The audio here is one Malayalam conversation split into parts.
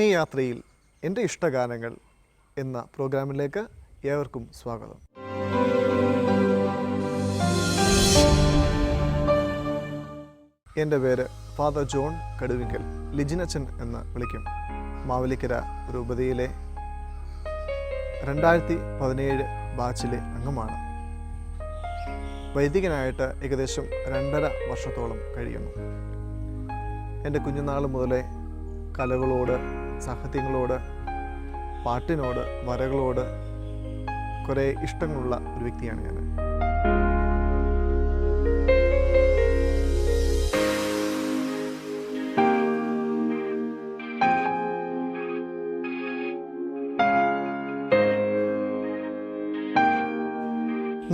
ആത്മീയയാത്രയിൽ എൻ്റെ ഇഷ്ടഗാനങ്ങൾ എന്ന പ്രോഗ്രാമിലേക്ക് ഏവർക്കും സ്വാഗതം. എൻ്റെ പേര് ഫാദർ ജോൺ കടുവിങ്കൽ, ലിജിനച്ചൻ എന്ന് വിളിക്കും. മാവേലിക്കര രൂപതയിലെ 2017 ബാച്ചിലെ അംഗമാണ്. വൈദികനായിട്ട് ഏകദേശം 2.5 വർഷത്തോളം കഴിയുന്നു. എൻ്റെ കുഞ്ഞുനാൾ മുതലേ കലകളോട്, സാഹിത്യങ്ങളോട്, പാട്ടിനോട്, വരകളോട് കുറേ ഇഷ്ടങ്ങളുള്ള ഒരു വ്യക്തിയാണ് ഞാൻ.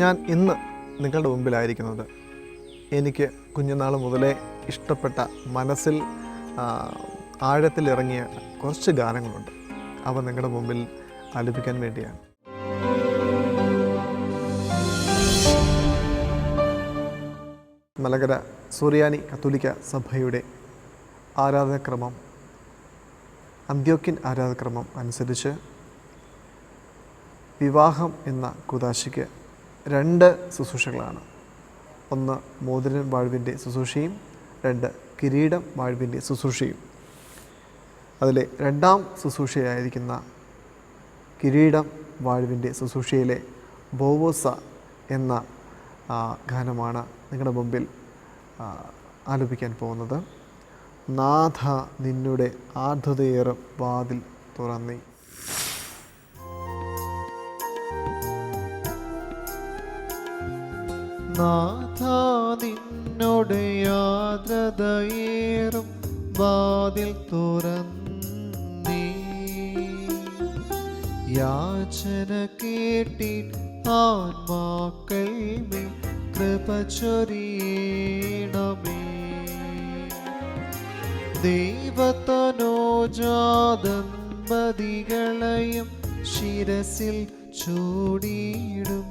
ഞാൻ ഇന്ന് നിങ്ങളുടെ മുമ്പിലായിരിക്കുന്നത് എനിക്ക് കുഞ്ഞുനാൾ മുതലേ ഇഷ്ടപ്പെട്ട, മനസ്സിൽ ആഴത്തിലിറങ്ങിയ കുറച്ച് ഗാനങ്ങളുണ്ട്. അവ നിങ്ങളുടെ മുമ്പിൽ ആലപിക്കാൻ വേണ്ടിയാണ്. മലങ്കര സുറിയാനി കത്തോലിക്ക സഭയുടെ ആരാധനക്രമം, അന്ത്യോക്യൻ ആരാധനക്രമം അനുസരിച്ച് വിവാഹം എന്ന കൂദാശയ്ക്ക് 2 ശുശ്രൂഷകളാണ്. 1 മോതിരൻ വാഴ്വിൻ്റെ ശുശ്രൂഷയും 2 കിരീടം വാഴ്വിൻ്റെ ശുശ്രൂഷയും. അതിലെ 2ാം ശുശ്രൂഷയായിരിക്കുന്ന കിരീടം വാഴ്വിൻ്റെ ശുശ്രൂഷയിലെ ബോവോസ എന്ന ഗാനമാണ് നിങ്ങളുടെ മുമ്പിൽ ആലപിക്കാൻ പോകുന്നത്. നാഥ നിന്നുടെ ആർദ്രതയേറെ വാതിൽ തുറന്നേ. നാഥ നിന്നോട് ആർദ്രതയേറും വാതിൽ തുറന്നേ. യാചന കേട്ടിൻ ആത്മാക്കൾ മേൽ കൃപ ചൊരിയണമേ. ദൈവതനോജാദമ്പതികളെയും ശിരസിൽ ചൂടിയിടും.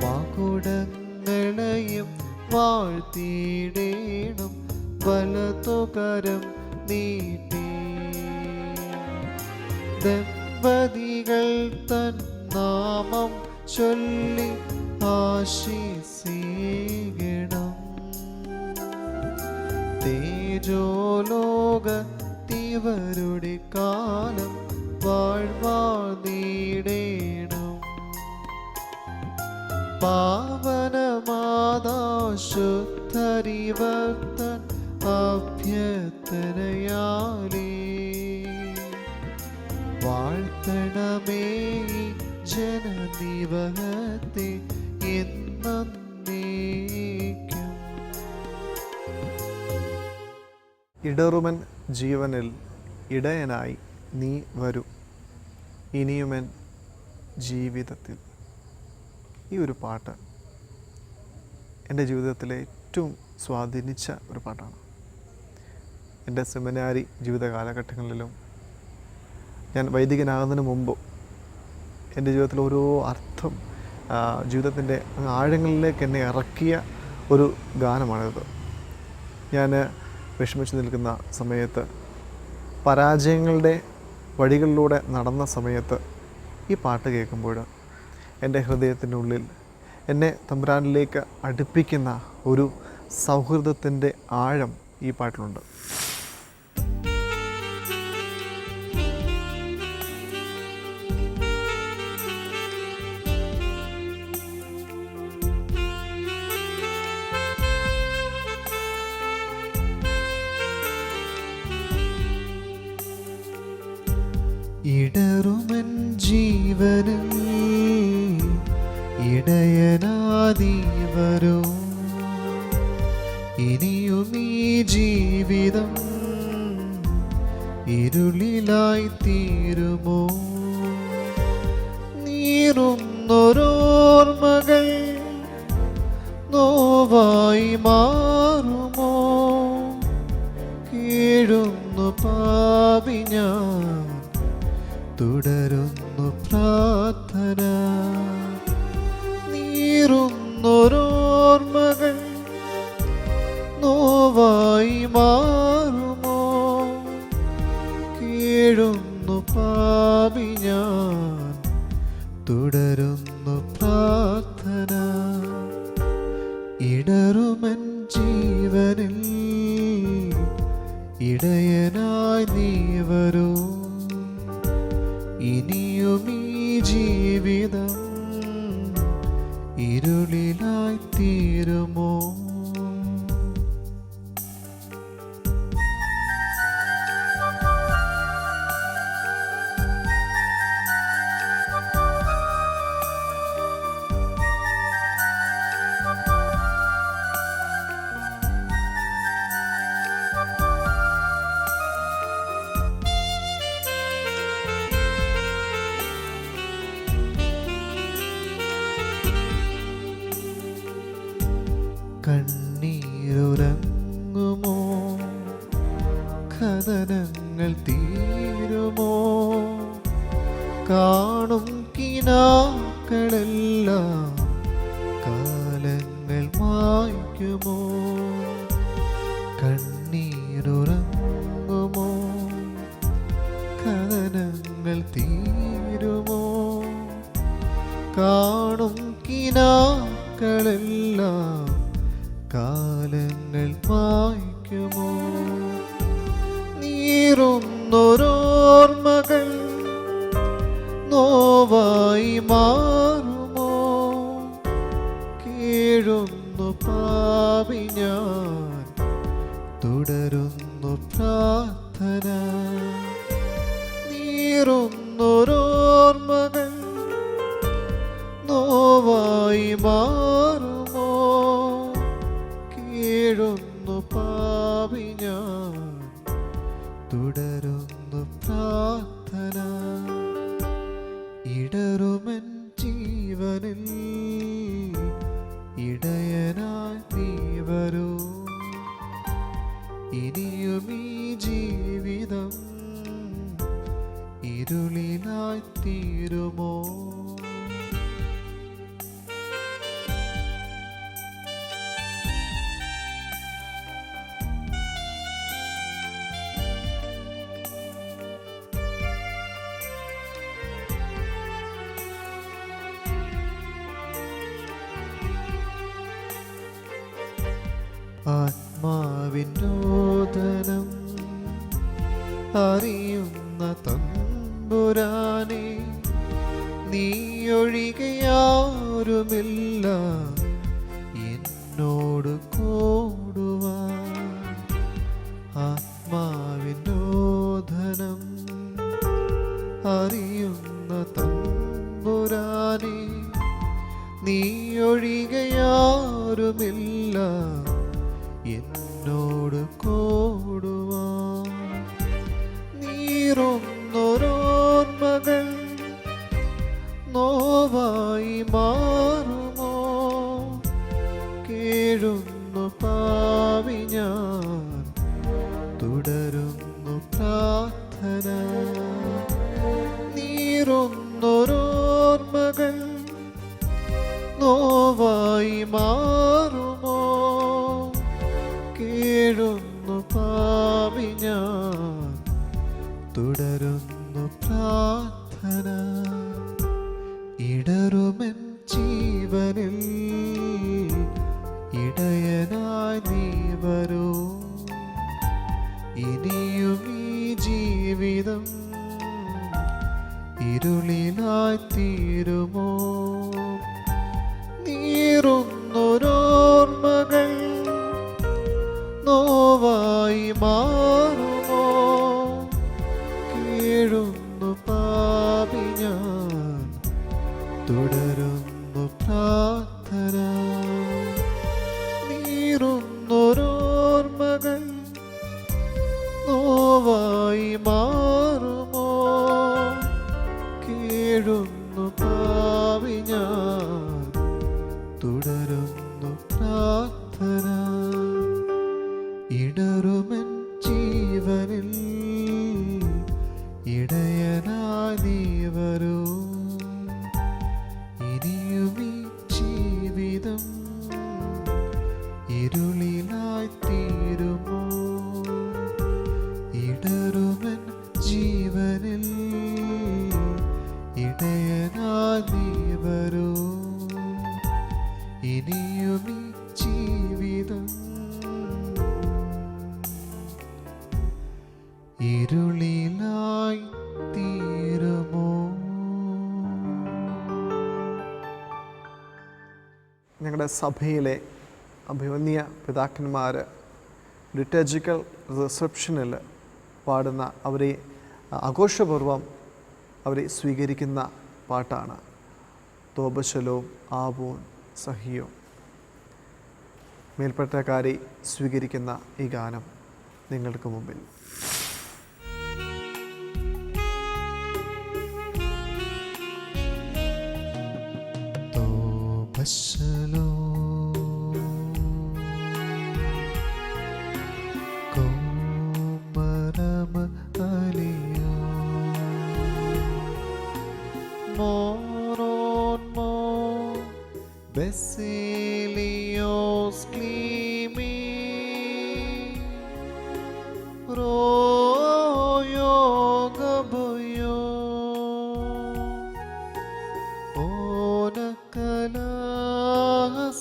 മകുടങ്ങളെയും വാഴ്ത്തിയിടേണം വലതുകരം നീട്ടി. ദമ്പതികൾ തൻ നാമം ചൊല്ലി ആശീസിക്കണം. തേജോലോകത്തിവരുടെ കാലം വാഴ്വാതിടേണം. പാവനമാതാ ശുദ്ധരിവർത്തൻ അഭ്യർത്ഥനയാലേ വാഴ്ത്തണമേ ജനനിവഹത്തെ എന്നേക്കും. ഇടറുമൻ ജീവനിൽ ഇടയനായി നീ വരൂ ഇനിയുമൻ ജീവിതത്തിൽ. ഈ ഒരു പാട്ട് എൻ്റെ ജീവിതത്തിലെ ഏറ്റവും സ്വാധീനിച്ച ഒരു പാട്ടാണ്. എൻ്റെ സെമിനാരി ജീവിത കാലഘട്ടങ്ങളിലും ഞാൻ വൈദികനാകുന്നതിന് മുമ്പ് എൻ്റെ ജീവിതത്തിൽ ഓരോ അർത്ഥം, ജീവിതത്തിൻ്റെ ആഴങ്ങളിലേക്ക് എന്നെ ഇറക്കിയ ഒരു ഗാനമാണിത്. ഞാൻ വിഷമിച്ച് നിൽക്കുന്ന സമയത്ത്, പരാജയങ്ങളുടെ വഴികളിലൂടെ നടന്ന സമയത്ത് ഈ പാട്ട് കേൾക്കുമ്പോൾ എൻ്റെ ഹൃദയത്തിനുള്ളിൽ എന്നെ തമ്പുരാനിലേക്ക് അടുപ്പിക്കുന്ന ഒരു സൗഹൃദത്തിൻ്റെ ആഴം ഈ പാട്ടിലുണ്ട്. ഇടറുമൻ ജീവനിൽ ഇടയനാദി വരൂ ഇനിയും ഈ ജീവിതം ഇരുളിലായി തീരുമോ. നീറുന്നൊരോർമ്മകൾ നോവായി മാറുമോ. കീഴുന്നു പാപി ഞാൻ, തുടരുന്നു പ്രാർത്ഥന. കേഴുന്നു പാപി ഞാൻ, തുടരുന്നു പ്രാർത്ഥന. ഇടറുമൻ ജീവനിൽ ഇടയനായി നീ വരൂ. ഇനിയും ഈ ജീവിതം ഇരുളിലായി തീരുമോ? കണ്ണീരുറങ്ങുമോ? കഥനങ്ങൾ തീരുമോ? കാണും കിനാക്കളെല്ലാം കാലങ്ങൾ മായ്ക്കുമോ? കണ്ണീരുറങ്ങുമോ? കഥനങ്ങൾ തീരുമോ? കാണും കിനാക്കളെല്ലാം കാലങ്ങൾ മായ്ക്കുമോ? നീറുന്നൊരോർമ്മകൾ നോവായി മാറുമോ? കേഴുന്നു പാപി ഞാൻ, തുടരുന്നു പ്രാർത്ഥന. നീറുന്നൊരോർമ്മകൾ നോവായി മാറുമോ? കേഴുന്നു പാപി ഞാൻ, തുടരുന്നു പ്രാർത്ഥന. ഇടറുമൻ ജീവനിൽ ഇടയനായി നീ വരൂ. ഇനിയും ഈ ജീവിതം ഇരുളിലായി തീരുമോ? ആത്മാവിനോദനം അറിയുന്ന തമ്പുരാനെ, നീയൊഴികയാരുമില്ല എന്നോട് കൂടുവാൻ. ആത്മാവിനോദനം അറിയുന്ന തമ്പുരാനെ, നീയൊഴികയാരുമില്ല എന്നോട് കൂടുവാൻ. നീറുന്നൊരോർമ്മകൾ നോവായി മാറുമോ? കേഴുന്നു പാപി ഞാൻ, തുടരുന്നു പ്രാർത്ഥന. നീറുന്നൊരോർമ്മകൾ നോവായി മാറുമോ? കേഴുന്നു പാപി ഞാൻ, തുടരുന്നു പ്രാർത്ഥന. ഇടറുമൻ ജീവനിൽ ഇടയനായി നീ വരൂ. ഇനിയും ഈ ജീവിതം ഇരുളിലായി തീരുമോ? നീറുന്നൊരോർമ്മകൾ നോവായി മാറുമോ? കേഴുന്നു പാപി ഞാൻ, തുടരുന്നു പ്രാർത്ഥന. നീറുന്നൊരോർമ്മകൾ നോവായി മാറുമോ? കേഴുന്നു പാപി ഞാൻ, തുടരുന്നു പ്രാർത്ഥന. ഇടറുമൻ ജീവനിൽ ഇടയനായി നീ വരൂ. ഇനിയും ഈ ജീവിതം ഇരുളിലായി തീരുമോ? ഇടറുമൻ ജീവൻ ഞങ്ങളുടെ സഭയിലെ അഭിമന്യ പിതാക്കന്മാർ ലിറ്റർജിക്കൽ റിസപ്ഷനിൽ പാടുന്ന, അവരെ ആഘോഷപൂർവം അവരെ സ്വീകരിക്കുന്ന പാട്ടാണ് തോബശലോ ആബോൻ സഹിയോ. മേൽപ്പെട്ടക്കാരെ സ്വീകരിക്കുന്ന ഈ ഗാനം നിങ്ങൾക്ക് മുമ്പിൽ. തോബശലോ കോമരമ അലിയോ മോറോൻ മോ Basilios climi royo gaboyo onakala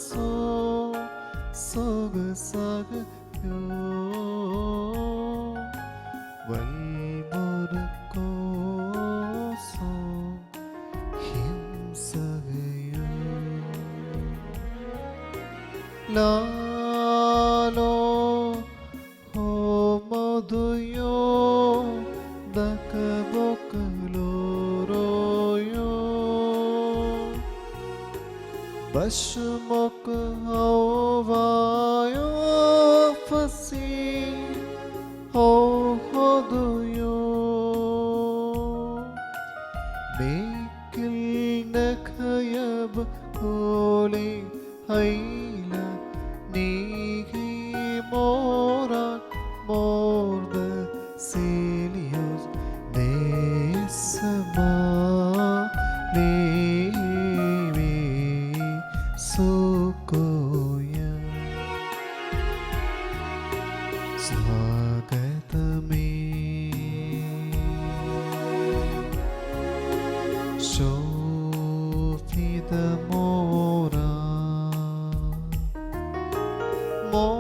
so sog sag yo valmurko so himsagayo Lalo ho moduyo dakabokaloroyo Bashmok havayo fasi ho hoduyo Mekil nakhayab kole hayla Nigi moran morda Silius Nesama Levi Sukoya Swagatame Shofita mora Mo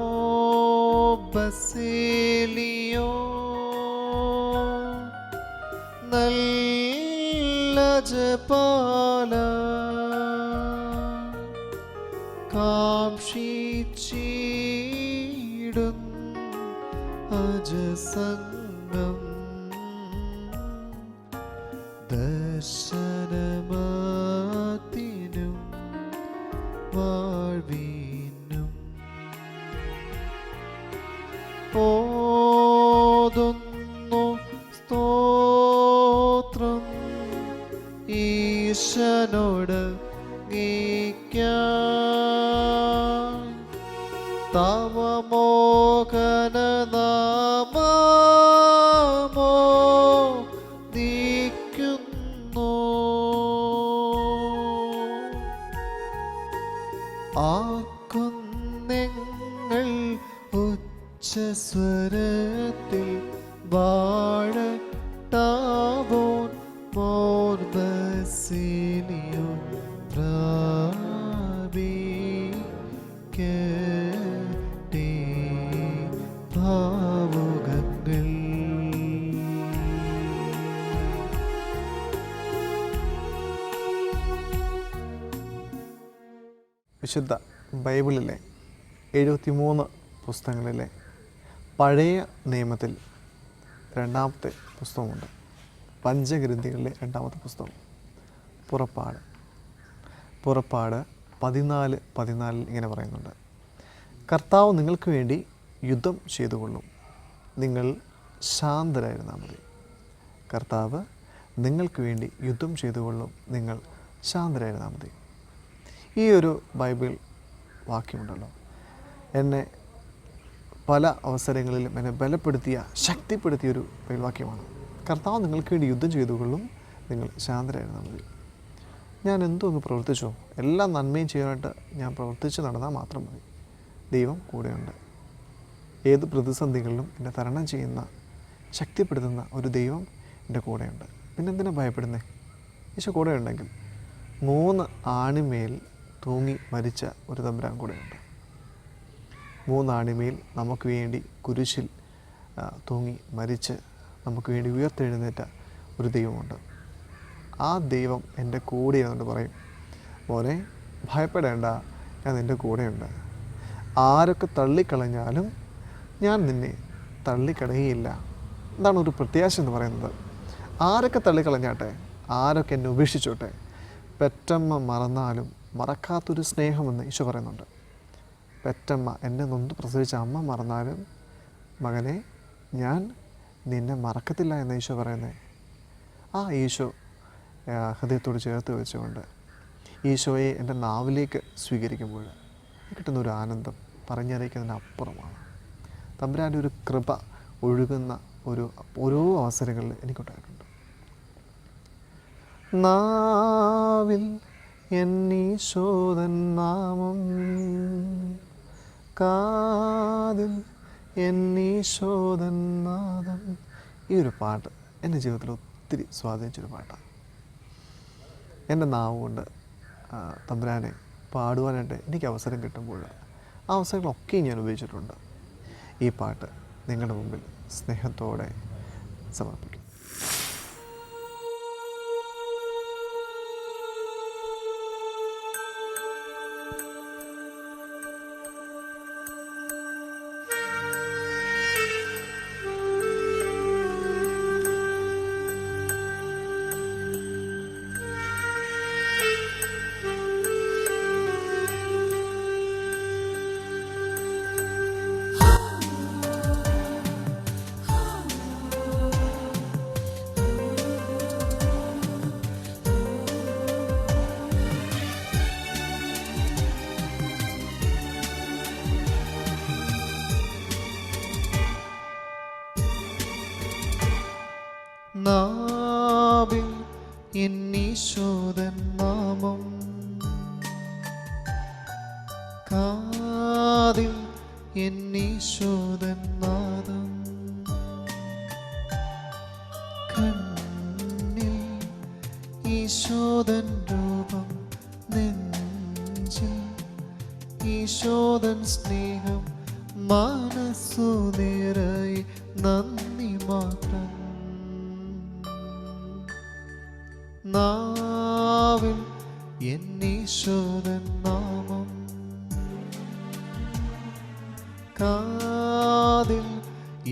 Basilio Nalla Japala Kamshichidun Ajasangam Dashanamatinum Varvinum ഓതുന്നു സ്തോത്രം ഈശനോട് ഗീക്കാൻ തവ മോഹനനാമമോ ദിക്കുന്നു ആക്കുന്നങ്ങൾ ഉച്ചസ്വരത്തിൽ വാഴട്ടാവോൻ മോർ ബസിലിയോ പ്രാപിക്കട്ടെ ഭാവുകങ്ങൾ. വിശുദ്ധ ബൈബിളിലെ 73 പുസ്തകങ്ങളിലെ പഴയ നിയമത്തിൽ രണ്ടാമത്തെ പുസ്തകമുണ്ട്. പഞ്ചഗ്രന്ഥികളിലെ രണ്ടാമത്തെ പുസ്തകം പുറപ്പാട്. പുറപ്പാട് 14:14 ഇങ്ങനെ പറയുന്നുണ്ട്: കർത്താവ് നിങ്ങൾക്ക് വേണ്ടി യുദ്ധം ചെയ്തുകൊള്ളും, നിങ്ങൾ ശാന്തരായിരുന്നാൽ മതി. കർത്താവ് നിങ്ങൾക്ക് വേണ്ടി യുദ്ധം ചെയ്തുകൊള്ളും, നിങ്ങൾ ശാന്തരായിരുന്നാൽ മതി. ഈ ഒരു ബൈബിൾ വാക്യമുണ്ടല്ലോ, എന്നെ പല അവസരങ്ങളിലും എന്നെ ബലപ്പെടുത്തിയ, ശക്തിപ്പെടുത്തിയൊരു ബൈബിൾ വാക്യമാണ്. കർത്താവ് നിങ്ങൾക്ക് വേണ്ടി യുദ്ധം ചെയ്തുകൊള്ളും, നിങ്ങൾ ശാന്തരായിരുന്നാൽ മതി. ഞാൻ എന്തോന്ന് പ്രവർത്തിച്ചോ, എല്ലാ നന്മയും ചെയ്യാനായിട്ട് ഞാൻ പ്രവർത്തിച്ച് നടന്നാൽ മാത്രം മതി. ദൈവം കൂടെയുണ്ട്. ഏത് പ്രതിസന്ധികളിലും എന്നെ തരണം ചെയ്യുന്ന, ശക്തിപ്പെടുത്തുന്ന ഒരു ദൈവം എൻ്റെ കൂടെയുണ്ട്. പിന്നെന്തിനാ ഭയപ്പെടുന്നേ? ഈശോ കൂടെ ഉണ്ടെങ്കിൽ. 3 ആണിമേൽ തൂങ്ങി മരിച്ച ഒരു തമ്പുരാൻ കൂടെയുണ്ട്. 3 ആണിമേൽ നമുക്ക് വേണ്ടി കുരിശിൽ തൂങ്ങി മരിച്ച് നമുക്ക് വേണ്ടി ഉയർത്തെഴുന്നേറ്റ ഒരു ദൈവമുണ്ട്. ആ ദൈവം എൻ്റെ കൂടെ എന്നുകൊണ്ട് പറയും, മോനെ ഭയപ്പെടേണ്ട, ഞാൻ നിൻ്റെ കൂടെയുണ്ട്. ആരൊക്കെ തള്ളിക്കളഞ്ഞാലും ഞാൻ നിന്നെ തള്ളിക്കളയുകയില്ല. എന്താണ് ഒരു പ്രത്യാശ എന്ന് പറയുന്നത്? ആരൊക്കെ തള്ളിക്കളഞ്ഞാട്ടെ, ആരൊക്കെ എന്നെ ഉപേക്ഷിച്ചോട്ടെ, പെറ്റമ്മ മറന്നാലും മറക്കാത്തൊരു സ്നേഹമെന്ന് ഈശോ പറയുന്നുണ്ട്. പെറ്റമ്മ, എന്നെ നൊന്ത് പ്രസവിച്ച അമ്മ മറന്നാലും മകനെ ഞാൻ നിന്നെ മറക്കത്തില്ല എന്ന് ഈശോ പറയുന്നത്. ആ ഈശോ ഹൃദയത്തോട് ചേർത്ത് വെച്ചുകൊണ്ട് ഈശോയെ എൻ്റെ നാവിലേക്ക് സ്വീകരിക്കുമ്പോൾ കിട്ടുന്നൊരു ആനന്ദം പറഞ്ഞറിയിക്കുന്നതിനപ്പുറമാണ്. തമ്പുരാൻ്റെ ഒരു കൃപ ഒഴുകുന്ന ഓരോ അവസരങ്ങളിൽ എനിക്കുണ്ടായിട്ടുണ്ട്. നാവിൽ എന്നീശോദൻ നാമം, കാതിൽ എന്നീശോദൻ നാദം. ഈ ഒരു പാട്ട് എൻ്റെ ജീവിതത്തിൽ ഒത്തിരി സ്വാധീനിച്ചൊരു പാട്ടാണ്. എൻ്റെ നാവ് കൊണ്ട് തമ്പുരാനെ പാടുവാനായിട്ട് എനിക്ക് അവസരം കിട്ടുമ്പോൾ ആ അവസരങ്ങളൊക്കെ ഞാൻ ഉപയോഗിച്ചിട്ടുണ്ട്. ഈ പാട്ട് നിങ്ങളുടെ മുമ്പിൽ സ്നേഹത്തോടെ സമർപ്പിക്കും. നാവിൽ എന്നീശോദൻ നാമം, കാതിൽ എന്നീശോദൻ നാദം, കണ്ണിൽ ഈശോദൻ രൂപം, നെഞ്ചിൽ ഈശോദൻ സ്നേഹം, മനസ്സു നിറയെ നന്ദി മാത്രം. നാവിൽ എന്നീശോദൻ നാമം, കാതിൽ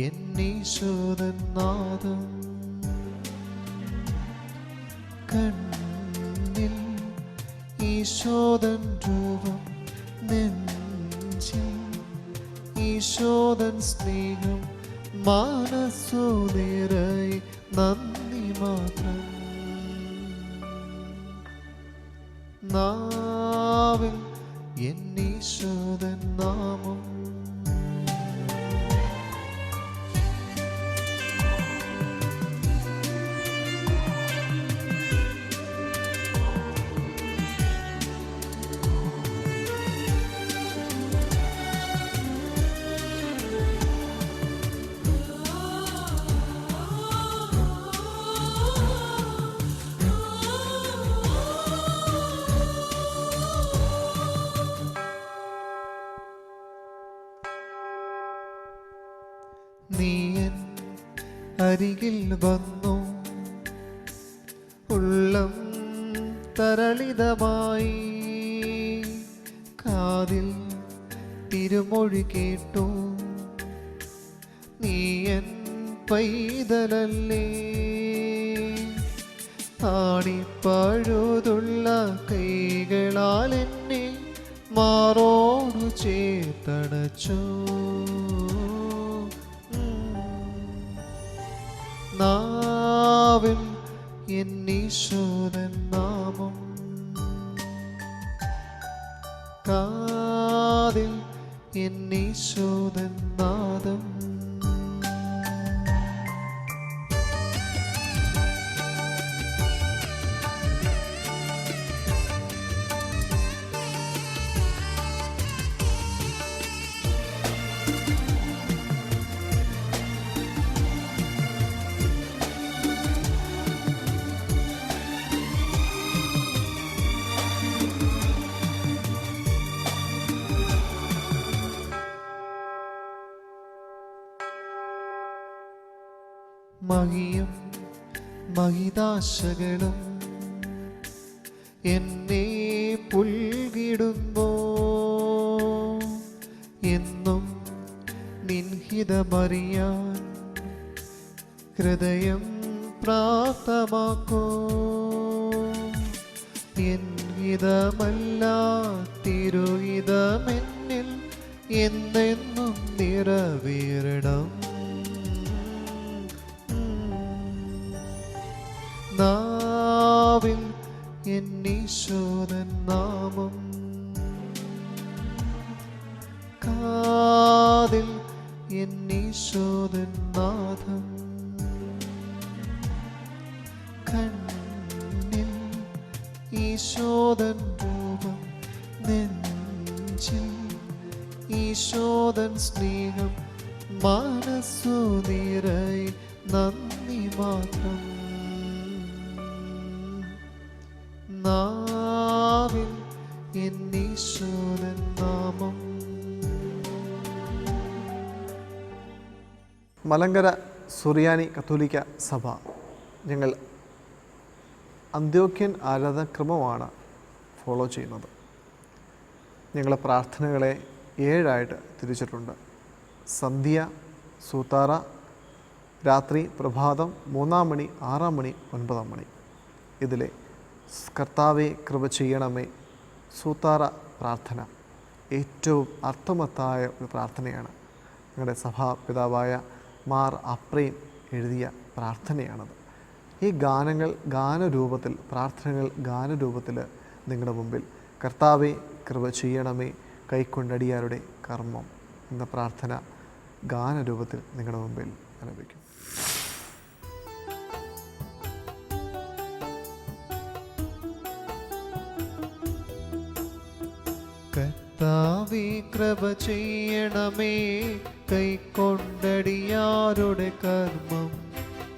എന്നീശോദൻ നാദം, കണ്ണിൽ ഈശോദൻ രൂപം, നെഞ്ചിൽ ഈശോദൻ സ്നേഹം, മനസ്സു നിറയെ നന്ദി മാത്രം. നാവിൽ എന്നീശോദൻ നാമം. നീയൻ അരികിൽ വന്നു, ഉള്ളം തരളിതമായി, കാതിൽ തിരുമൊഴി കേട്ടു, നീയൻ പൈതലല്ലേ. ആണിപ്പഴുതുള്ള കൈകളാൽ എന്നെ മാറോടു ചേർത്തണച്ചു. നാവിൽ എന്നീശോദൻ നാമം, കാതിൽ എന്നീശോദൻ നാദം, മഹിയും മഹിതാശകളും എന്നെ പുൽകിടുമ്പോൾ ജീവിതമറിയാൻ ഹൃദയം പ്രാപ്തമാക്കൂ. എൻ ഹിതമല്ല തിരുഹിതമെന്നിൽ എന്നെന്നും നിറവേറണം. നാവിൽ എന്നീശോദൻ നാമം, കാതിൽ എന്നീശോദൻ നാദം, കണ്ണിൽ ഈശോദൻ രൂപം, നെഞ്ചിൽ ഈശോദൻ സ്നേഹം, മനസ്സു നിറയെ നന്ദി മാത്രം. നാവിൽ എന്നീശോദൻ നാമം. മലങ്കര സുറിയാനി കത്തോലിക്ക സഭ ഞങ്ങൾ അന്ത്യോക്യൻ ആരാധനക്രമമാണ് ഫോളോ ചെയ്യുന്നത്. ഞങ്ങളെ പ്രാർത്ഥനകളെ 7 തിരിച്ചിട്ടുണ്ട്. സന്ധ്യ, സൂത്താറ, രാത്രി, പ്രഭാതം, 3-ാം മണി, 6-ാം മണി, 9-ാം മണി. ഇതിലെ കർത്താവെ കൃപ ചെയ്യണമേ സൂത്താറ പ്രാർത്ഥന ഏറ്റവും അർത്ഥവത്തായ ഒരു പ്രാർത്ഥനയാണ്. ഞങ്ങളുടെ സഭാപിതാവായ മാർ അപ്രേം എഴുതിയ പ്രാർത്ഥനയാണത്. ഈ ഗാനങ്ങൾ ഗാനരൂപത്തിൽ, പ്രാർത്ഥനകൾ ഗാനരൂപത്തിൽ നിങ്ങളുടെ മുമ്പിൽ കർത്താവെ കൃപ ചെയ്യണമേ കൈക്കൊണ്ടടിയാരുടെ കർമ്മം എന്ന പ്രാർത്ഥന ഗാനരൂപത്തിൽ നിങ്ങളുടെ മുമ്പിൽ ആലപിക്കും. കർത്താവേ കൃപ ചെയ്യണമേ കൈക്കൊണ്ടടിയാരുടെ കർമ്മം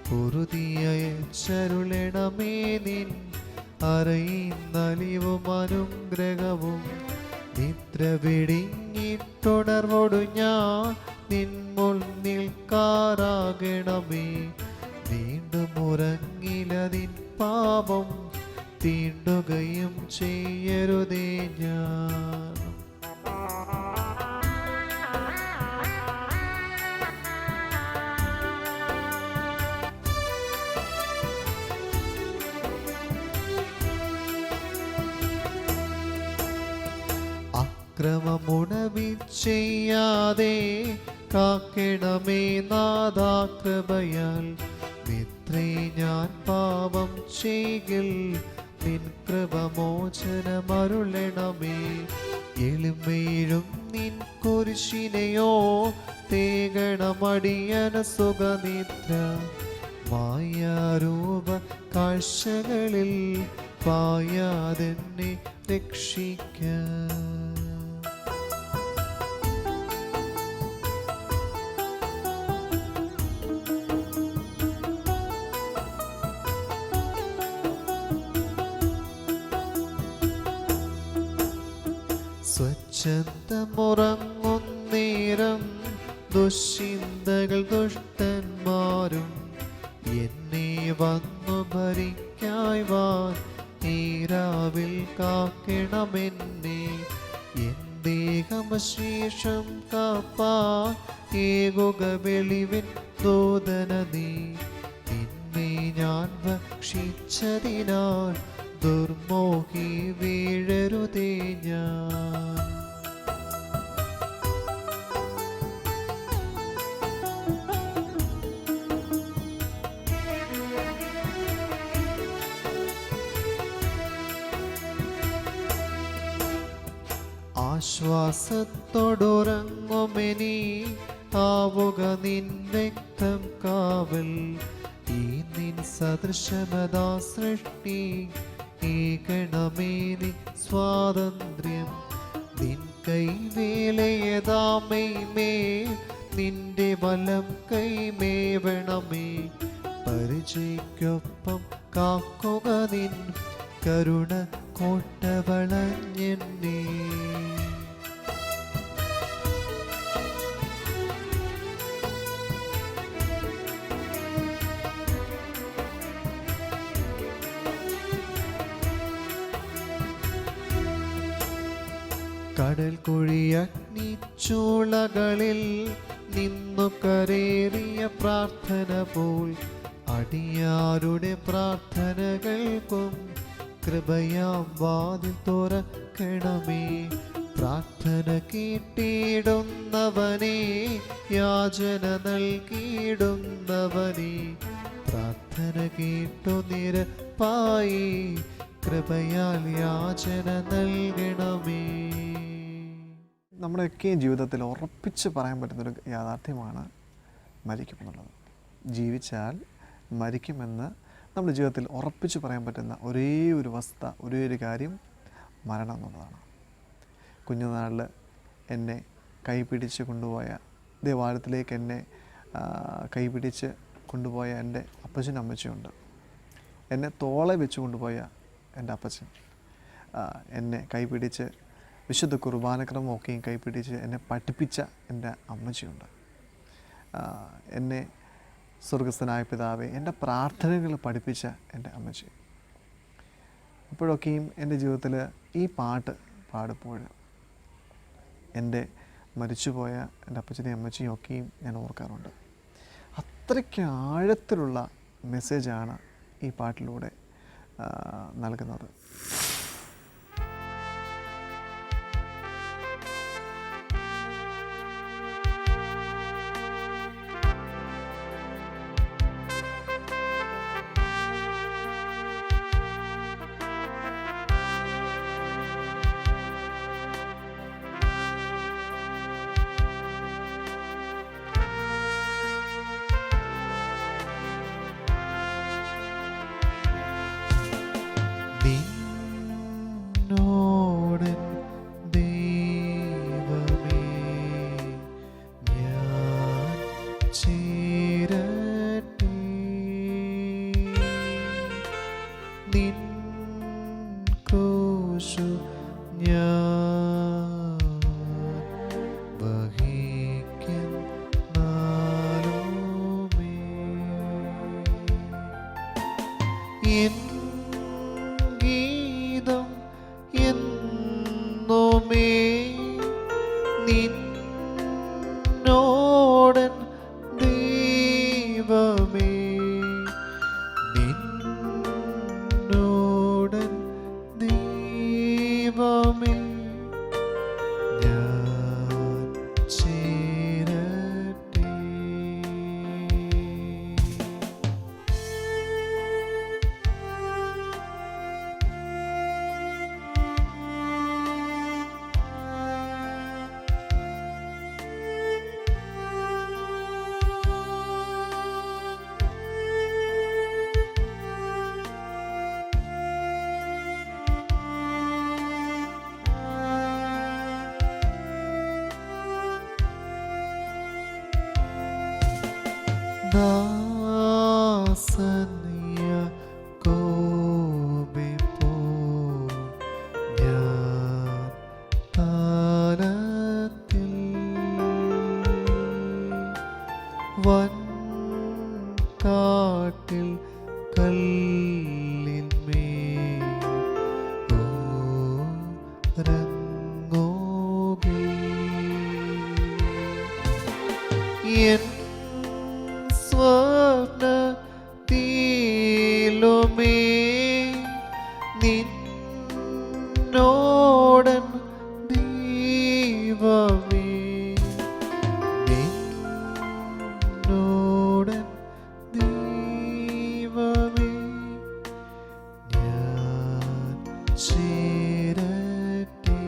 പൊറുതിയച്ചരുളണമേ നിൻ അറിയുന്നലിവും അനുഗ്രഹവും. നിദ്ര വെടിഞ്ഞിട്ടുണർവോടു ഞാൻ നിൻ മുന്നിൽ കാരാകണമേ. വീണ്ടും ഉറങ്ങിലതിൻ പാപം തീണ്ടുകയും ചെയ്യരുതേ ഞാൻ. അക്രമമുണവി ചെയ്യാതെ കാക്കണമേ നാഥാ കൃപയാൽ. മിത്രേ ഞാൻ പാപം ചെയ്കിൽ നിൻ കൃപമോചനമരുളണമേ. എളിമേഴും നിൻ കുരിശിനെയോ തേകണമടിയന സുഖനിദ്ര. മായാരൂപ കാഴ്ചകളിൽ പായാതെന്നെ രക്ഷിക്ക. സ്വച്ഛന്തമുറങ്ങുന്നേരം ദുശ്ചിന്തകൾ ദുഷ്ടന്മാരും എന്നെ വന്നു ഭരിക്കായ് വാൻ ഈരാവിൽ കാക്കണമെന്നെ. എൻ ദേഹമശേഷം കാപ്പാ ഏകുക വെളിവിൻ ദൂതന നീ. നിന്നെ ഞാൻ ഭക്ഷിച്ചതിനാൽ ദുർമോഹി വീഴരുതേ ഞാൻ. ആശ്വാസത്തോടുറങ്ങുമെനി ആവുക നിൻ രക്തം കാവൽ. ഈ നിൻ സദൃശമതാ സൃഷ്ടി ഏകണമേ നി സ്വാതന്ത്ര്യം. നിൻ കൈവേലയതാമേ നിന്റെ വലം കൈമേവണമേ. പരിചയ്ക്കൊപ്പം കാക്കുക നിൻ കരുണ കോട്ടവളഞ്ഞെന്നേ. കടൽ കുഴിയഗ്നിച്ചൂളകളിൽ നിന്നു കരേറിയ പ്രാർത്ഥന പോൽ അടിയാരുടെ പ്രാർത്ഥനകൾക്കും കൃപയാം വാതിൽ തുറക്കണമേ. പ്രാർത്ഥന കേട്ടിടുന്നവനെ, യാചന നൽകിയിടുന്നവനെ, പ്രാർത്ഥന കേട്ടു നിരപ്പായി കൃപയാൽ യാചന നൽകണമേ. നമ്മുടെയൊക്കെയും ജീവിതത്തിൽ ഉറപ്പിച്ച് പറയാൻ പറ്റുന്നൊരു യാഥാർത്ഥ്യമാണ് മരിക്കുമെന്നുള്ളത്. ജീവിച്ചാൽ മരിക്കുമെന്ന് നമ്മുടെ ജീവിതത്തിൽ ഉറപ്പിച്ച് പറയാൻ പറ്റുന്ന ഒരേ ഒരു വസ്തുത, ഒരേ ഒരു കാര്യം മരണം എന്നുള്ളതാണ്. കുഞ്ഞുനാളിൽ എന്നെ കൈപിടിച്ച് കൊണ്ടുപോയ, ദേവാലയത്തിലേക്ക് എന്നെ കൈപിടിച്ച് കൊണ്ടുപോയ എൻ്റെ അപ്പച്ചനും അമ്മച്ചിയുണ്ട്. എന്നെ തോളെ വെച്ച് കൊണ്ടുപോയ എൻ്റെ അപ്പച്ചൻ, എന്നെ കൈപിടിച്ച് വിശുദ്ധ കുർബാനക്രമമൊക്കെയും കൈപിടിച്ച് എന്നെ പഠിപ്പിച്ച എൻ്റെ അമ്മച്ചിയുണ്ട്. എന്നെ സ്വർഗസ്ഥനായ പിതാവേ, എൻ്റെ പ്രാർത്ഥനകൾ പഠിപ്പിച്ച എൻ്റെ അമ്മച്ചി. അപ്പോഴൊക്കെയും എൻ്റെ ജീവിതത്തിൽ ഈ പാട്ട് പാടുമ്പോൾ എൻ്റെ മരിച്ചുപോയ എൻ്റെ അപ്പച്ചനെയും അമ്മച്ചിയും ഒക്കെയും ഞാൻ ഓർക്കാറുണ്ട്. അത്രയ്ക്ക് ആഴത്തിലുള്ള മെസ്സേജാണ് ഈ പാട്ടിലൂടെ നൽകുന്നത്. നിന്നോടൻ ദൈവമേ ഞാൻ ചേരട്ടെ, നിൻ ക്രൂശു ഞാൻ വഹിക്കുന്നാലുമേ. എൻ ഗീതം എന്നുമേ നിന്നോടൻ ദൈവമേ, നിന്നോടൻ ദൈവമേ ഞാൻ ചേരട്ടെ. ദാസനിയ കോപി പോ ഞാൻ താരത്തിൽ വൻ കാട്ടിൽ കല്ലിന്മേൽ ഓരങ്ങോകി എൻ സ്വപ്നത്തിലുമേ നിന്നോടൻ ദൈവമേ, നിന്നോടൻ ദൈവമേ ഞാൻ ചേരട്ടെ.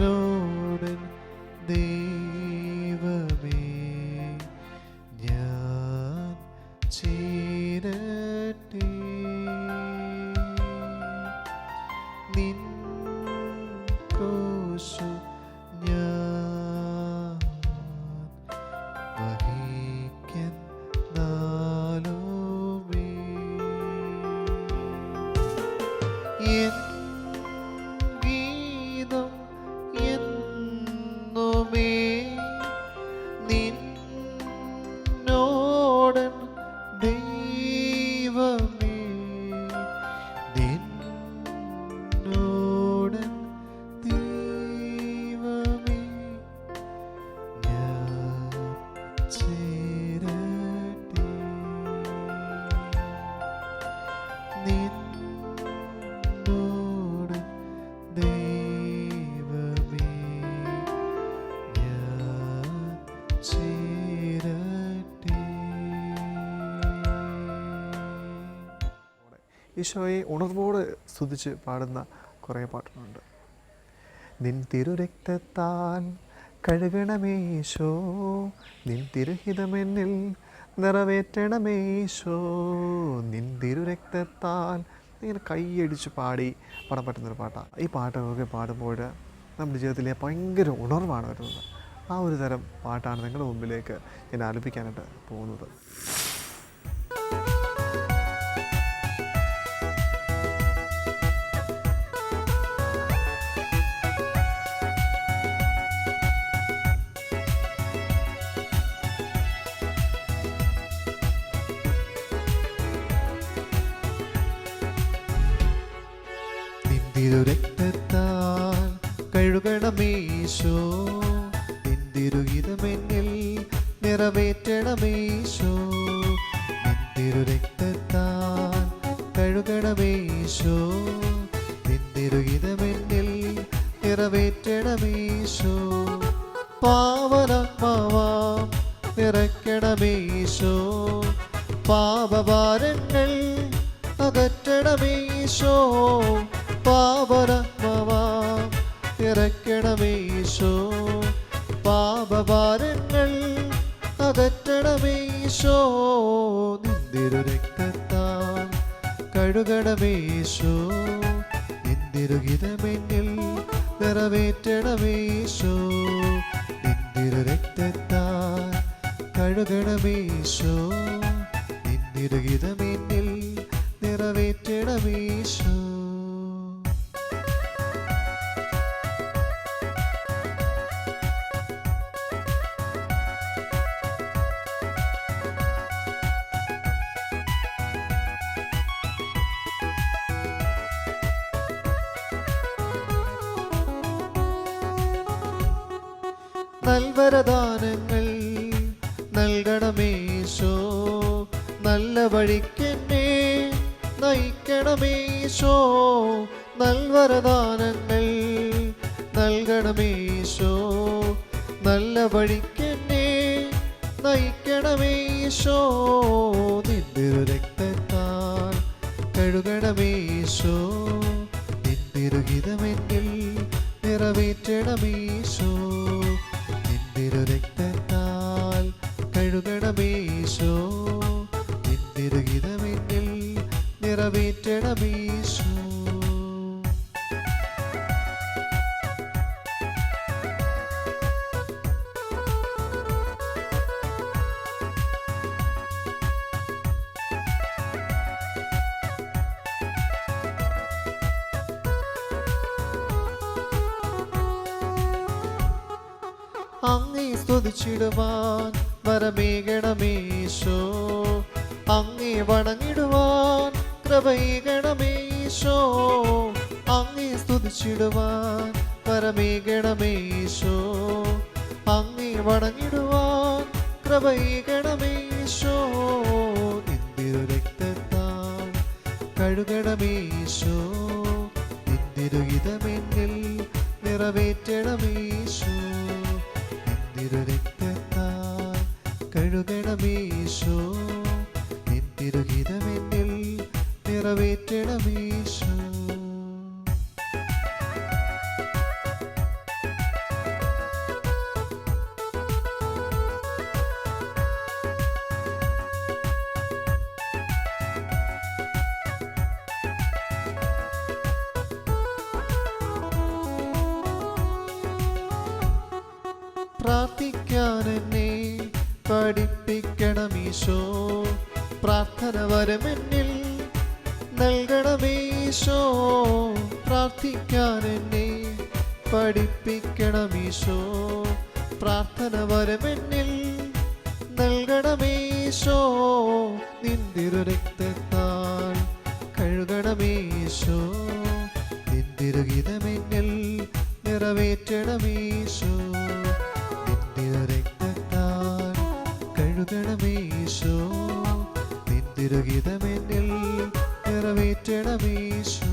നിന്നോടൻ ദൈവമേ ഞാൻ ചേരട്ടെ. നിൻ ക്രൂശു ഞാൻ വഹിക്കുന്നാലുമേ എൻ ഗീതം എന്നുമേ നിന്നോടൻ ദൈവമേ നിന്നോടൻ ദൈവമേ ഞാൻ ചേരട്ടെ. നിന്നോടൻ ദൈവമേ ഞാൻ ചേരട്ടെ. ഈശോയെ ഉണർവോടെ സ്തുതിച്ച് പാടുന്ന കുറേ പാട്ടുകളുണ്ട്. നിൻ തിരുരക്തത്താൽ കഴുകണമേശോ, നിൻ തിരുഹിതമെന്നിൽ നിറവേറ്റണമേശോ, നിൻ തിരുരക്തത്താൽ ഇങ്ങനെ കൈയടിച്ച് പാടാൻ പറ്റുന്നൊരു പാട്ടാണ്. ഈ പാട്ടൊക്കെ പാടുമ്പോൾ നമ്മുടെ ജീവിതത്തിലെ ഭയങ്കര ഉണർവാണ് വരുന്നത്. ആ ഒരു തരം പാട്ടാണ് നിങ്ങളുടെ മുമ്പിലേക്ക് ഞാൻ ആലപിക്കാനായിട്ട് പോകുന്നത്. തിരുരക്തത്താൽ കഴുകണമേശോ, നിൻ തിരുഹിതമെന്നിൽ നിറവേറ്റണമേശോ. നിൻ തിരുരക്തത്താൽ കഴുകണമേശോ, നിൻ തിരുഹിതമെന്നിൽ നിറവേറ്റണമേശോ. പാവനാത്മാവാം നിറയ്ക്കണമേശോ, പാപഭാരങ്ങൾ അകറ്റണമേശോ. പാവനാത്മാവാം നിറയ്ക്കണമേശോ, പാപഭാരങ്ങൾ അകറ്റണമേശോ. നിൻ തിരുരക്തത്താൽ കഴുകണമേശോ, നിൻ തിരുഹിതമെന്നിൽ നിറവേറ്റണമേശോ. നിൻ തിരുരക്തത്താൽ കഴുകണമേശോ, നിൻ തിരുഹിതമെന്നിൽ നിറവേറ്റണമേശോ. നൽവരദാനങ്ങൾ നൽകണമേശോ, നല്ല വഴിക്കെന്നെ നയിക്കണമേശോ. നൽവരദാനങ്ങൾ നൽകണമേശോ, നല്ല വഴിക്കെന്നെ നയിക്കണമേശോ. നിൻ തിരുരക്തത്താൽ കഴുകണമേശോ, നിൻ തിരുഹിതമെന്നിൽ നിറവേറ്റണമേശോ. നിൻ തിരുരക്തത്താൽ കഴുകണമേശോ, നിൻ തിരുഹിതമെന്നിൽ നിറവേറ്റണമേശോ. അങ്ങേ സ്തുതിച്ചിടുവാൻ വരമേകണമേശോ, അങ്ങേ വണങ്ങിടുവാൻ കൃപയേകണമേശോ. അങ്ങേ സ്തുതിച്ചിടുവാൻ വരമേകണമേശോ, അങ്ങേ വണങ്ങിടുവാൻ കൃപയേകണമേശോ. നിൻ തിരുരക്തത്താൽ കഴുകണമേശോ, നിൻ തിരുഹിതമെന്നിൽ നിറവേറ്റണമേശോ. തിരുരക്തത്താൽ കഴുകണമേശോ, നിൻ തിരുഹിതമെന്നിൽ നിറവേറ്റണമേശോ. പ്രാർത്ഥിക്കാൻ എന്നെ പഠിപ്പിക്കണമീശോ. പ്രാർത്ഥന വരമെന്നിൽ നൽകണമീശോ. പ്രാർത്ഥിക്കാൻ എന്നെ പഠിപ്പിക്കണമീശോ. പ്രാർത്ഥന വരമെന്നിൽ നൽകണമീശോ. നിന്തിരു രക്തത്താൽ കഴുകണമീശോ. നിന്തിരുഹിതമെന്നിൽ നിറവേറ്റണമീശോ. നിന്തിരു രക്തത്താൽ കഴുകണമീശോ. നിന്തിരുഹിതമെന്നിൽ നിറവേറ്റണമീശോ.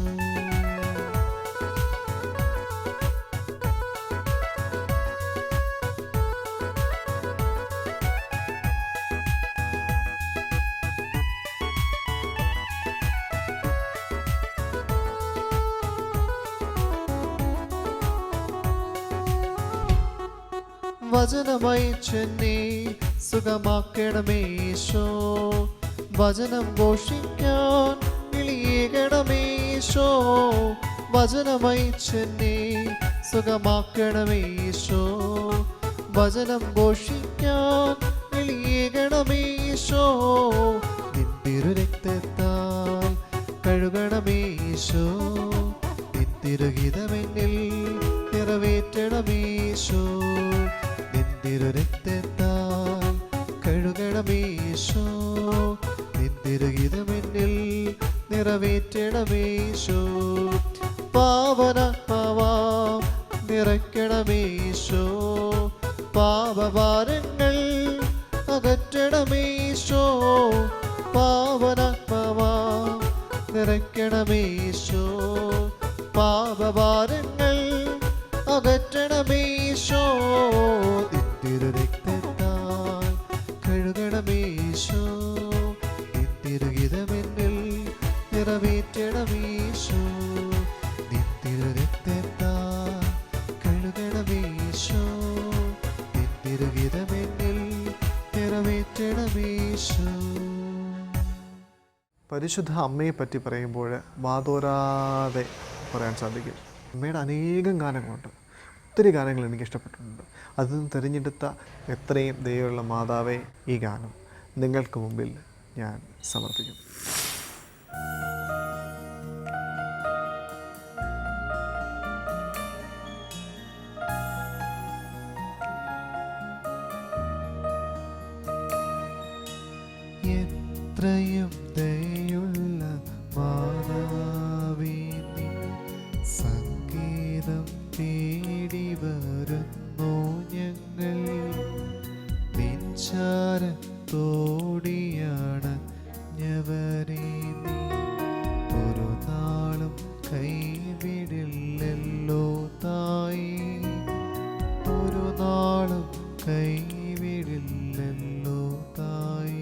വചനമായി ചെന്നെ സുഖമാക്കണമേശോ. വചനം ഘോഷിക്കാൻ വിളിയേകണമേശോ. വചനമായി ചെന്നെ സുഖമാക്കണമേശോ. വചനം ഘോഷിക്കാൻ വിളിയേകണമേശോ. നിന്തിരു രക്തത്താൽ കഴുകണമേശോ. നിന്തിരുഹിതമെന്നിൽ നിറവേറ്റണമേശോ. നിന്തിരു രക്തത്താൽ കഴുകണമേശോ. നിന്തിരുഹിതമെന്നിൽ നിറവേറ്റണമേശോ. പാവനാത്മാവാം നിറയ്ക്കണമേശോ. പാപഭാരങ്ങൾ അകറ്റണമേശോ. പാവനാത്മാവാം നിറയ്ക്കണമേശോ. പാപഭാരങ്ങൾ അകറ്റണമേശോ. നിന്തിരു രക്തത്താൽ കഴുകണമേശോ. നിന്തിരുഹിതമെന്നിൽ നിറവേറ്റണമേശോ. നിന്തിരു രക്തത്താൽ കഴുകണമേശോ. നിന്തിരുഹിതമെന്നിൽ നിറവേറ്റണമേശോ. പരിശുദ്ധ അമ്മയെ പറ്റി പറയുമ്പോൾ വാതോരാതെ പറയാൻ സാധിക്കും. അമ്മയുടെ അനേകം ഗാനങ്ങളുണ്ട്. ഒത്തിരി ഗാനങ്ങൾ എനിക്ക് ഇഷ്ടപ്പെട്ടിട്ടുണ്ട്. അതിൽ നിന്ന് തിരഞ്ഞെടുത്ത എത്രയും ദയയുള്ള മാതാവേ, ഈ ഗാനം നിങ്ങൾക്ക് മുമ്പിൽ ഞാൻ സമർപ്പിക്കും. എത്രയും ദയുള്ള മാതാവേ, നീ സംഗീതം തേടി വരുന്നു ഞങ്ങൾ. നിൻചാരത്തോടിയാണ് ഞവരെ നീ. ഒരു നാളും കൈവിടില്ലല്ലോ തായി. ഒരു നാളും കൈവിടില്ലല്ലോ തായി.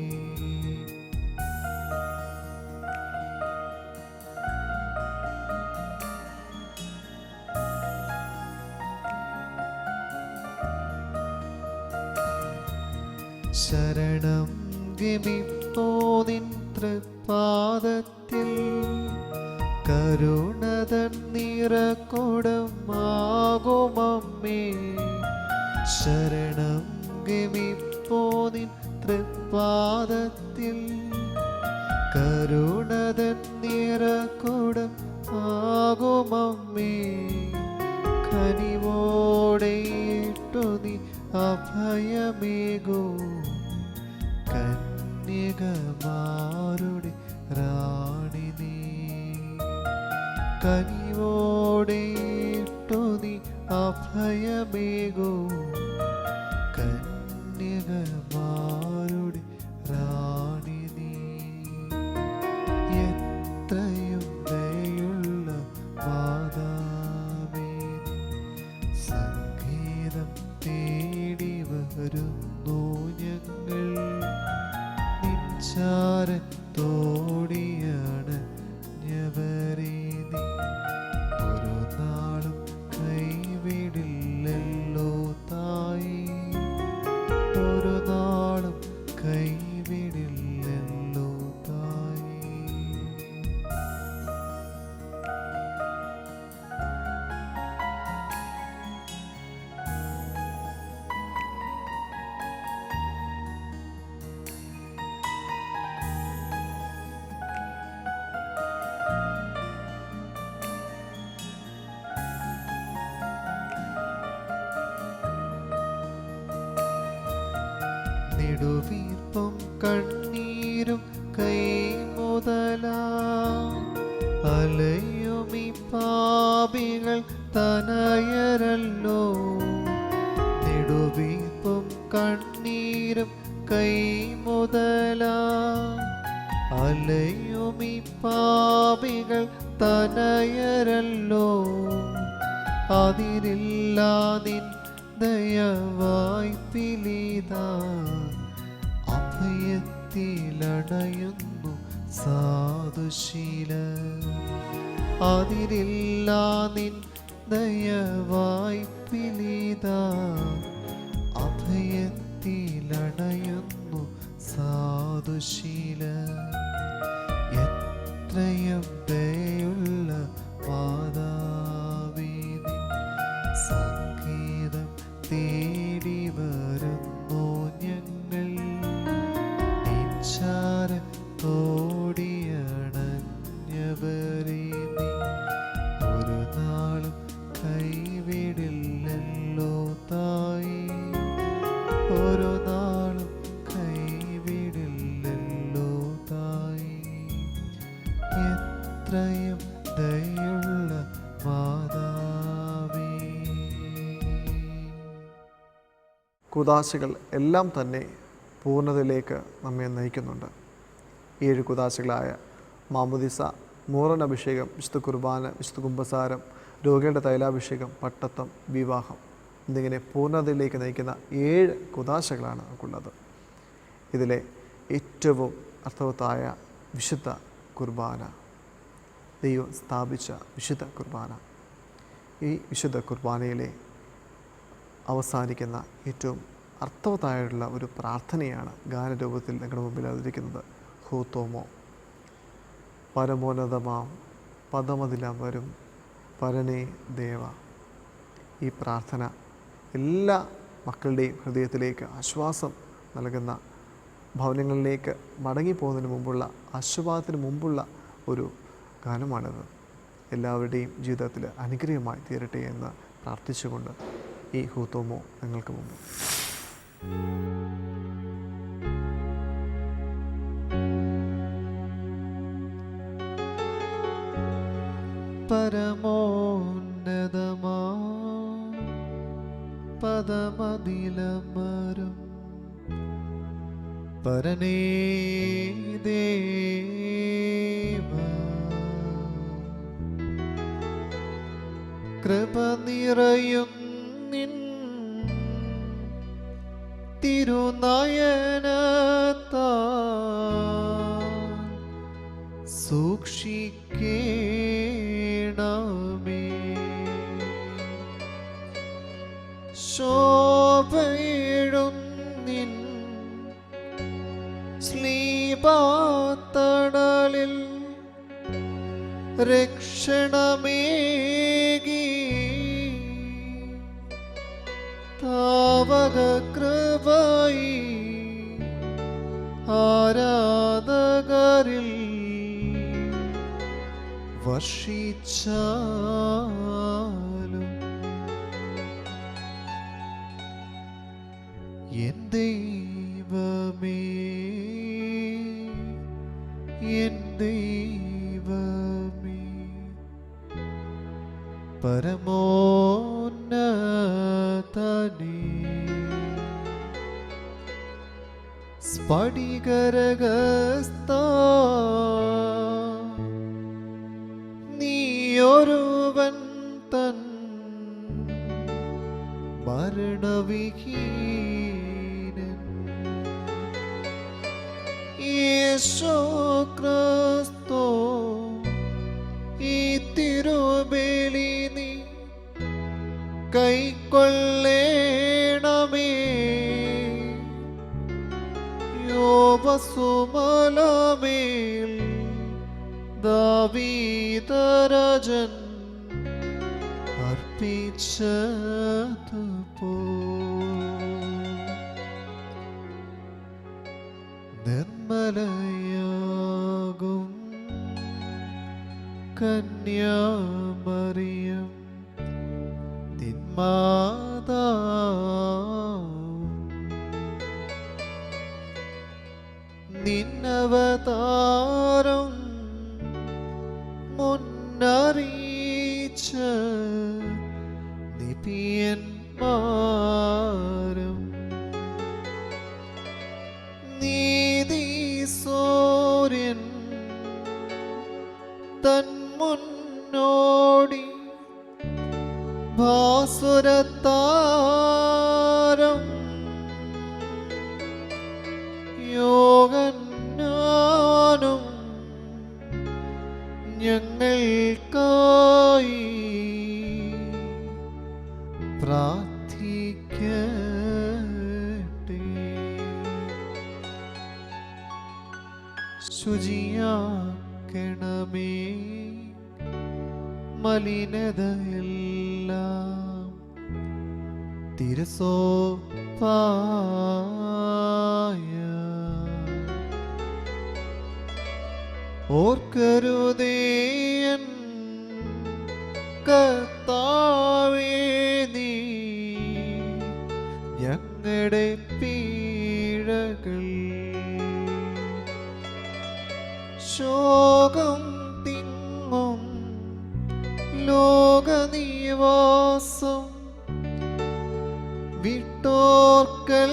ശരണം ഗമിപ്പോ നിൻ തൃപാദത്തിൽ. കരുണതൻ നിറകുടമാകുമമ്മേ. ശരണം ഗമിപ്പോ നിൻ തൃപാദത്തിൽ. കരുണതൻ നിറകുടം ആകുമമ്മേ. കനിവോടെയിട്ടു നീ അഭയമേകൂ. കന്യകമാരുടെ റാണി നീ. കനിവോടെയിട്ടു നീ അഭയമേകൂ. കന്യകമാരുടെ റാണി നീ. എത്രയും ദയുള്ള മാതാവേ, സംഗീതം തേടി വരുന്നു ഞങ്ങൾ. നിൻചാരത്തോടിയാണ് ഞവരെ നീ. ഒരു നാളും കൈവിടില്ലല്ലോ തായി. ഒരു നാൾ നെടുവീർപ്പും കണ്ണീരും കൈമുതലാ അലയുമീ പാപികൾ തനയരല്ലോ. നെടുവീർപ്പും കണ്ണീരും കൈമുതലാ അലയുമീ പാപികൾ തനയരല്ലോ. അതിരില്ല നിൻ ദയവായ്പിലിതാ അഭയത്തിലണയുന്നു സാധുശീല. അതിരില്ല നിൻ ദയവായ്പിലിതാ അഭയത്തിലണയുന്നു സാധുശീല. എത്രയും ദയുള്ള മാതാവേ നിൻ സംഗീതം തേടി വരുന്നു ഞങ്ങൾ. നിൻചാരത്തോടിയണഞ്ഞവരെ നീ ഒരു നാളും കൈവിടില്ലല്ലോ തായേ. ഒരു നാളും കൈവിടില്ലല്ലോ തായേ. എത്രയും ദയുള്ള മാതാവേ. കുദാശകൾ എല്ലാം തന്നെ പൂർണ്ണതയിലേക്ക് നമ്മെ നയിക്കുന്നുണ്ട്. 7 കുദാശകളായ മാമുദിസ, മൂറൻ അഭിഷേകം, വിശുദ്ധ കുർബാന, വിശുദ്ധ കുമ്പസാരം, രോഗിയുടെ തൈലാഭിഷേകം, പട്ടത്വം, വിവാഹം എന്നിങ്ങനെ പൂർണ്ണതയിലേക്ക് നയിക്കുന്ന 7 കുദാശകളാണ് നമുക്കുള്ളത്. ഇതിലെ ഏറ്റവും അർത്ഥവത്തായ വിശുദ്ധ കുർബാന, ദൈവം സ്ഥാപിച്ച വിശുദ്ധ കുർബാന. ഈ വിശുദ്ധ കുർബാനയിലെ അവസാനിക്കുന്ന ഏറ്റവും അർത്ഥവത്തായിട്ടുള്ള ഒരു പ്രാർത്ഥനയാണ് ഗാനരൂപത്തിൽ നിങ്ങളുടെ മുമ്പിൽ അവതരിക്കുന്നത്. ഹൂത്തോമോ. പരമോന്നതമാം പദമതിലം വരും പരനേ ദേവ. ഈ പ്രാർത്ഥന എല്ലാ മക്കളുടെയും ഹൃദയത്തിലേക്ക് ആശ്വാസം നൽകുന്ന, ഭവനങ്ങളിലേക്ക് മടങ്ങിപ്പോകുന്നതിന് മുമ്പുള്ള, ആശീർവാദത്തിന് മുമ്പുള്ള ഒരു ഗാനമാണിത്. എല്ലാവരുടെയും ജീവിതത്തിൽ അനുഗ്രഹമായി തീരട്ടെ എന്ന് പ്രാർത്ഥിച്ചുകൊണ്ട് ഈ ഹൂത്തോമോ നിങ്ങൾക്ക് മുമ്പ്. പരമോന്നതമാ പദമതിലമരും പരനേ ദേവ. കൃപ നിറയും നിൻ തിരുനയനത്താൽ സൂക്ഷിക്കേണമേ. ശോഭയിടും നിൻ സ്ലീബാത്തണലിൽ രക്ഷണമേകി താവക കൃപയി ആരാധകരിൽ വർഷിച്ചാലും എൻ ദൈവമേ, എൻ ദൈവമേ, പരമോന്നതനേ. സ്ഫടികരഗസ്ത നീയൊരുവൻ തൻ മരണവിഹീനൻ യേശു ക്രിസ്തു. ഈ തിരുബലി നീ കൈക്കൊള്ളേണമേ. യോവസുമലമേൽ ദാവീദരാജൻ അർപ്പിച്ചതുപോ നിർമ്മലയാകും കന്യാമറിയം നിന്മാതാ അവതാരം മുന്നറിയിച്ച നിപിയന്മാരും നീതി സൂര്യൻ തൻ മുന്നോടി ഭാസുരത്താരം യോഗന്നാനും ഞങ്ങൾക്കായി പ്രാർത്ഥിക്കട്ടെ. ശുചിയാക്കണമേ മലിനതയെല്ലാം തിരുസോപ്പായ ഓർക്കരുതേയൻ കർത്താവേ നീ ഞങ്ങളുടെ പീഴകൾ ശോകം തിങ്ങും ലോകനിവാസം വിട്ടോർക്കെല്ലാം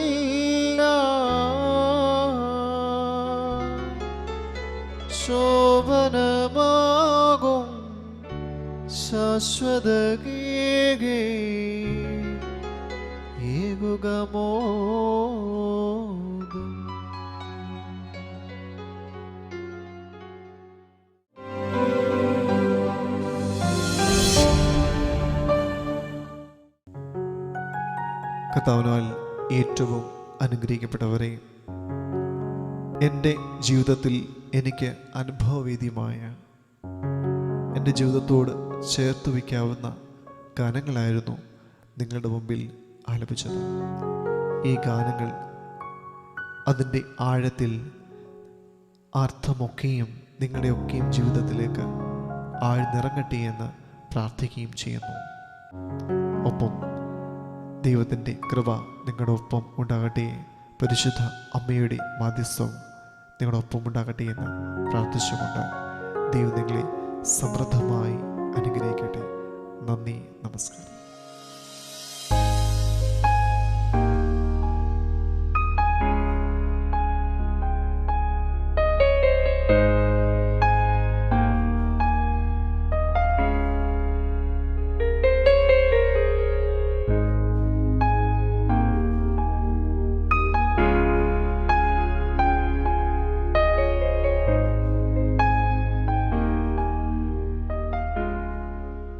ശോഭനമാകും ശാശ്വതഗീകേ ഏകുകമോദം. കർത്താവിനാൽ ഏറ്റവും അനുഗ്രഹിക്കപ്പെട്ടവരെ, എൻ്റെ ജീവിതത്തിൽ എനിക്ക് അനുഭവവേദ്യമായ, എൻ്റെ ജീവിതത്തോട് ചേർത്ത് വയ്ക്കാവുന്ന ഗാനങ്ങളായിരുന്നു നിങ്ങളുടെ മുമ്പിൽ ആലപിച്ചത്. ഈ ഗാനങ്ങൾ അതിൻ്റെ ആഴത്തിൽ അർത്ഥമൊക്കെയും നിങ്ങളുടെയൊക്കെയും ജീവിതത്തിലേക്ക് ആഴ്ന്നിറങ്ങട്ടെ എന്ന് പ്രാർത്ഥിക്കുകയും ചെയ്യുന്നു. ഒപ്പം ദൈവത്തിൻ്റെ കൃപ നിങ്ങളുടെ ഒപ്പം ഉണ്ടാകട്ടെ, പരിശുദ്ധ അമ്മയുടെ മാധ്യസ്ഥം നിങ്ങളുടെ ഒപ്പം ഉണ്ടാകട്ടെ എന്ന് പ്രാർത്ഥിച്ചുകൊണ്ട് ദൈവം നിങ്ങളെ സമൃദ്ധമായി അനുഗ്രഹിക്കട്ടെ. നന്ദി, നമസ്കാരം.